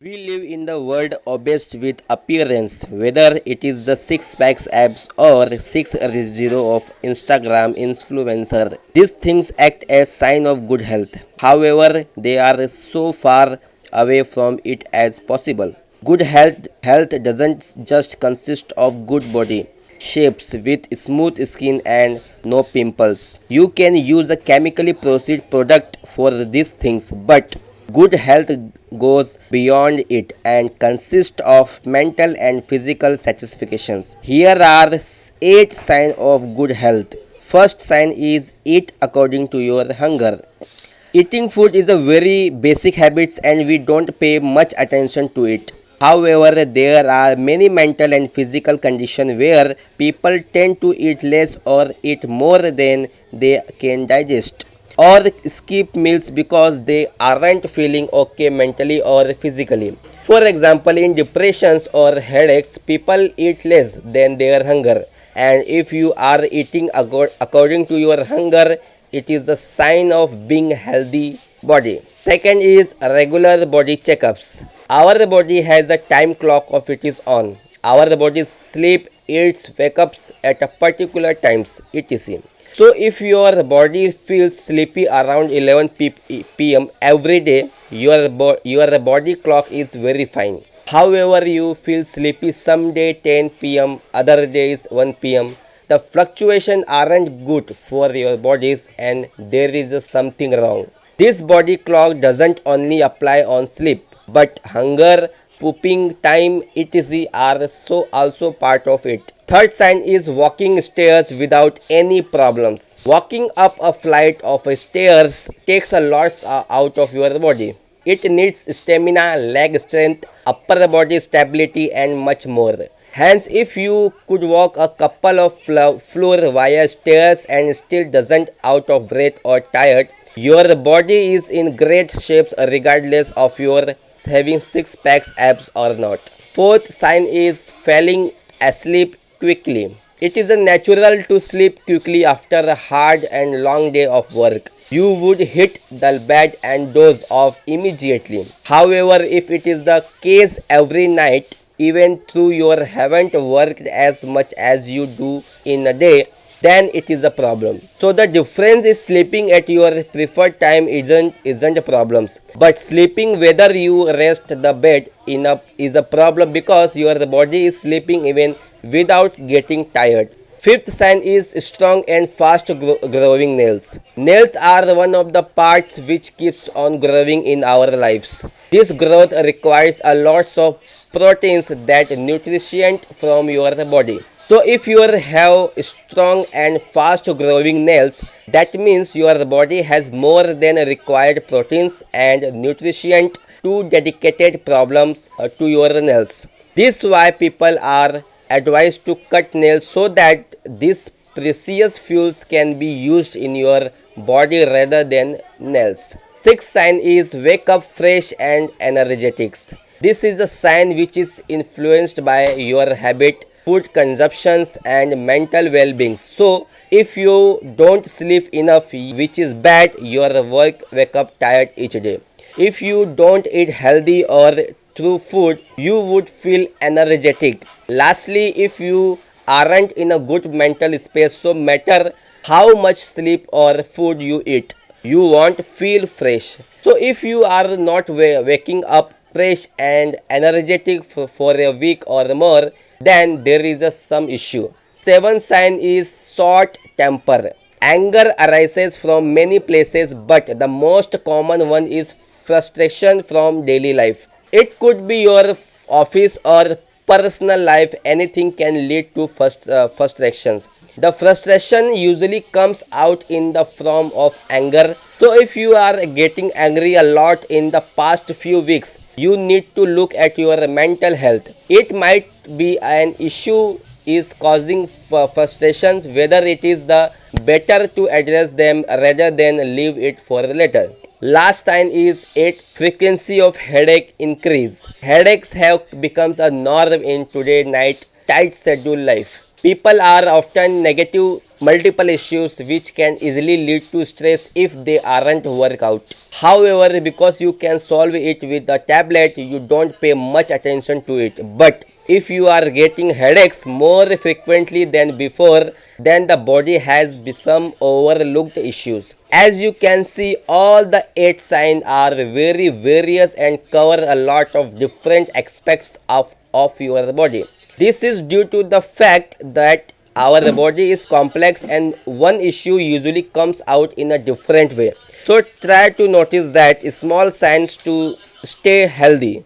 We live in the world obsessed with appearance, whether it is the six packs abs or 6 of Instagram influencer. These things act as sign of good health. However, they are so far away from it as possible. Good health doesn't just consist of good body shapes with smooth skin and no pimples. You can use a chemically processed product for these things, but good health goes beyond it and consists of mental and physical satisfactions. Here are 8 signs of good health. First sign is eat according to your hunger. Eating food is a very basic habit and we don't pay much attention to it. However, there are many mental and physical conditions where people tend to eat less or eat more than they can digest, or skip meals because they aren't feeling okay mentally or physically. For example, in depressions or headaches, people eat less than their hunger, and if you are eating according to your hunger, it is a sign of being healthy body. Second is regular body checkups. Our body has a time clock of its own. Our body sleep, eats, wake ups at a particular times, etc. So if your body feels sleepy around 11 p.m. every day, your body clock is very fine. However, you feel sleepy some day 10 p.m., other days 1 p.m. The fluctuation aren't good for your bodies and there is something wrong. This body clock doesn't only apply on sleep, but hunger, pooping time, etc. are so also part of it. Third sign is walking stairs without any problems. Walking up a flight of stairs takes a lot out of your body. It needs stamina, leg strength, upper body stability and much more. Hence, if you could walk a couple of floor via stairs and still doesn't out of breath or tired, your body is in great shape regardless of your having six packs abs or not. Fourth sign is falling asleep quickly. It is natural to sleep quickly after a hard and long day of work. You would hit the bed and doze off immediately. However, if it is the case every night, even though you haven't worked as much as you do in a day, then it is a problem. So the difference is sleeping at your preferred time isn't a problem, but sleeping whether you rest the bed enough is a problem because your body is sleeping even without getting tired. Fifth sign is strong and fast growing nails. Nails are one of the parts which keeps on growing in our lives. This growth requires a lots of proteins that nutrient from your body. So if you have strong and fast growing nails, that means your body has more than required proteins and nutrient to dedicated problems to your nails. This is why people are advised to cut nails so that these precious fuels can be used in your body rather than nails. Sixth sign is wake up fresh and energetics. This is a sign which is influenced by your habit, food consumptions and mental well-being. So if you don't sleep enough, which is bad, your wake up tired each day. If you don't eat healthy or through food, you would feel energetic. Lastly, if you aren't in a good mental space, so matter how much sleep or food you eat, you won't feel fresh. So if you are not waking up fresh and energetic for a week or more, then there is some issue. Seventh sign is short temper. Anger arises from many places, but the most common one is frustration from daily life. It could be your office or personal life. Anything can lead to frustrations. The frustration usually comes out in the form of anger. So if you are getting angry a lot in the past few weeks, you need to look at your mental health. It might be an issue is causing frustrations, whether it is the better to address them rather than leave it for later. Last sign is 8 frequency of headache increase. Headaches have becomes a norm in today's night tight schedule life. People are often negative multiple issues which can easily lead to stress if they aren't worked out. However, because you can solve it with a tablet, you don't pay much attention to it. But if you are getting headaches more frequently than before, then the body has some overlooked issues. As you can see, all the 8 signs are very various and cover a lot of different aspects of your body. This is due to the fact that our body is complex and one issue usually comes out in a different way. So try to notice that small signs to stay healthy.